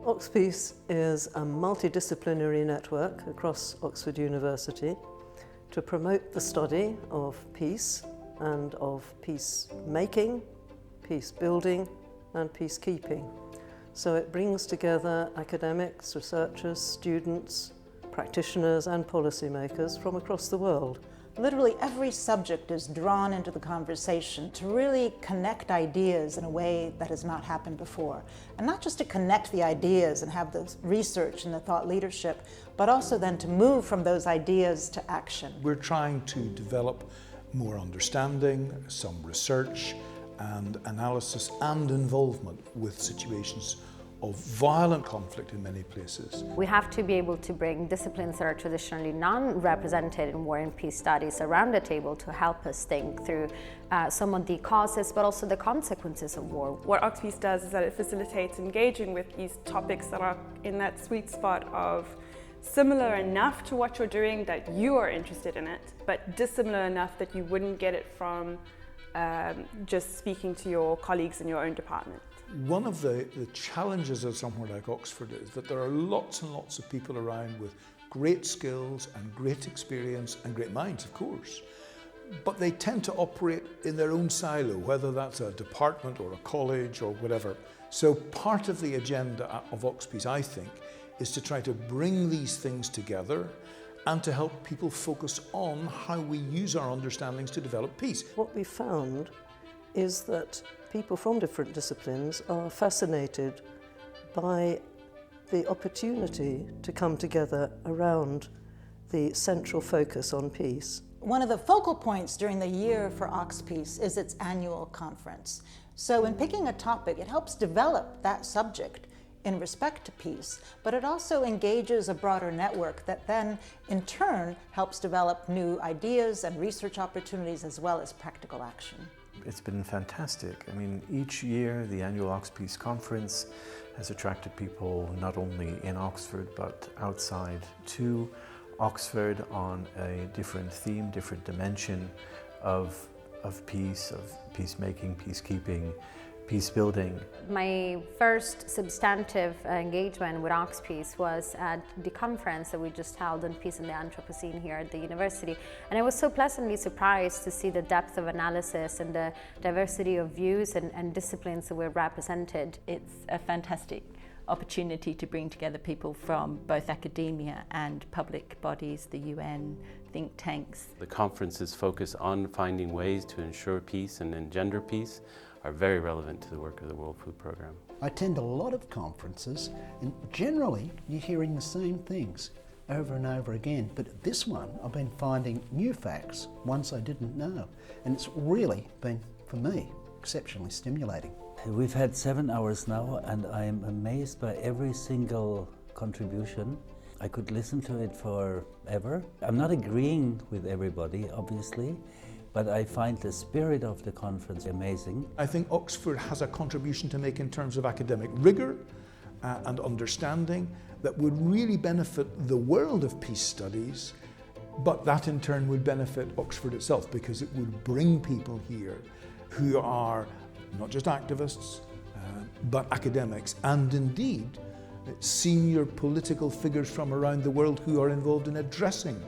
OxPeace is a multidisciplinary network across Oxford University to promote the study of peace and of peacemaking, peace building and peacekeeping. So it brings together academics, researchers, students, practitioners and policymakers from across the world. Literally every subject is drawn into the conversation to really connect ideas in a way that has not happened before. And not just to connect the ideas and have the research and the thought leadership, but also then to move from those ideas to action. We're trying to develop more understanding, some research and analysis and involvement with situations of violent conflict in many places. We have to be able to bring disciplines that are traditionally non-represented in war and peace studies around the table to help us think through some of the causes but also the consequences of war. What OxPeace does is that it facilitates engaging with these topics that are in that sweet spot of similar enough to what you're doing that you are interested in it, but dissimilar enough that you wouldn't get it from just speaking to your colleagues in your own department. One of the challenges of somewhere like Oxford is that there are lots and lots of people around with great skills and great experience and great minds, of course, but they tend to operate in their own silo, whether that's a department or a college or whatever. So part of the agenda of OxPeace, I think, is to try to bring these things together and to help people focus on how we use our understandings to develop peace. What we found is that people from different disciplines are fascinated by the opportunity to come together around the central focus on peace. One of the focal points during the year for OxPeace is its annual conference. So in picking a topic, it helps develop that subject in respect to peace, but it also engages a broader network that then in turn helps develop new ideas and research opportunities as well as practical action. It's been fantastic. I mean, each year the annual OxPeace conference has attracted people not only in Oxford but outside to Oxford on a different theme, different dimension of peace, of peacemaking, peacekeeping, peace building. My first substantive engagement with OxPeace was at the conference that we just held on peace and the Anthropocene here at the university. And I was so pleasantly surprised to see the depth of analysis and the diversity of views and disciplines that were represented. It's a fantastic opportunity to bring together people from both academia and public bodies, the UN, think tanks. The conference's focus on finding ways to ensure peace and engender peace are very relevant to the work of the World Food Programme. I attend a lot of conferences and generally you're hearing the same things over and over again, but this one I've been finding new facts, ones I didn't know, and it's really been, for me, exceptionally stimulating. We've had 7 hours now and I am amazed by every single contribution. I could listen to it forever. I'm not agreeing with everybody, obviously, but I find the spirit of the conference amazing. I think Oxford has a contribution to make in terms of academic rigour and understanding that would really benefit the world of peace studies, but that in turn would benefit Oxford itself because it would bring people here who are not just activists, but academics and indeed senior political figures from around the world who are involved in addressing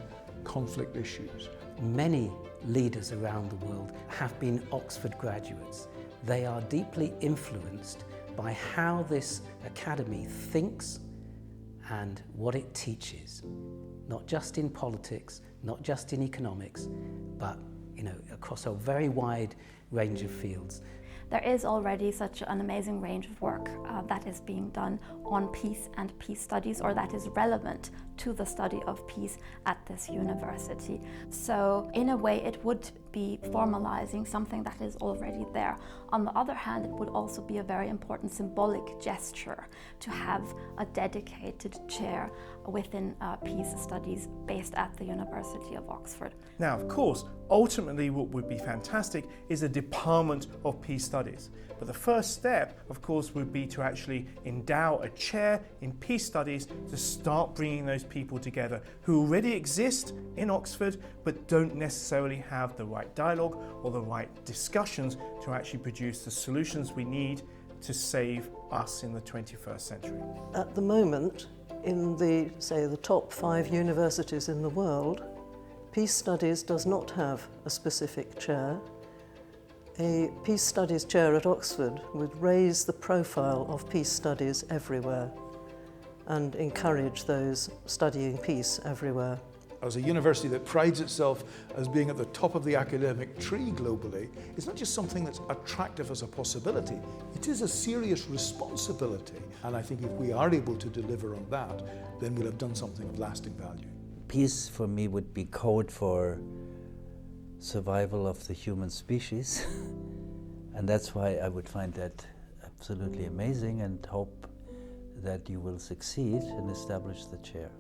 conflict issues. Many leaders around the world have been Oxford graduates. They are deeply influenced by how this academy thinks and what it teaches, not just in politics, not just in economics, but across a very wide range of fields. There is already such an amazing range of work that is being done on peace and peace studies, or that is relevant to the study of peace at this university. So in a way it would be formalizing something that is already there. On the other hand, it would also be a very important symbolic gesture to have a dedicated chair within peace studies based at the University of Oxford. Now, of course, ultimately what would be fantastic is a department of peace studies. But the first step, of course, would be to actually endow a chair in peace studies to start bringing those people together who already exist in Oxford but don't necessarily have the right dialogue or the right discussions to actually produce the solutions we need to save us in the 21st century? At the moment, in the, say, the top 5 universities in the world, Peace Studies does not have a specific chair. A Peace Studies chair at Oxford would raise the profile of peace studies everywhere and encourage those studying peace everywhere. As a university that prides itself as being at the top of the academic tree globally, it's not just something that's attractive as a possibility, it is a serious responsibility. And I think if we are able to deliver on that, then we'll have done something of lasting value. Peace for me would be code for survival of the human species. And that's why I would find that absolutely amazing and hope that you will succeed and establish the chair.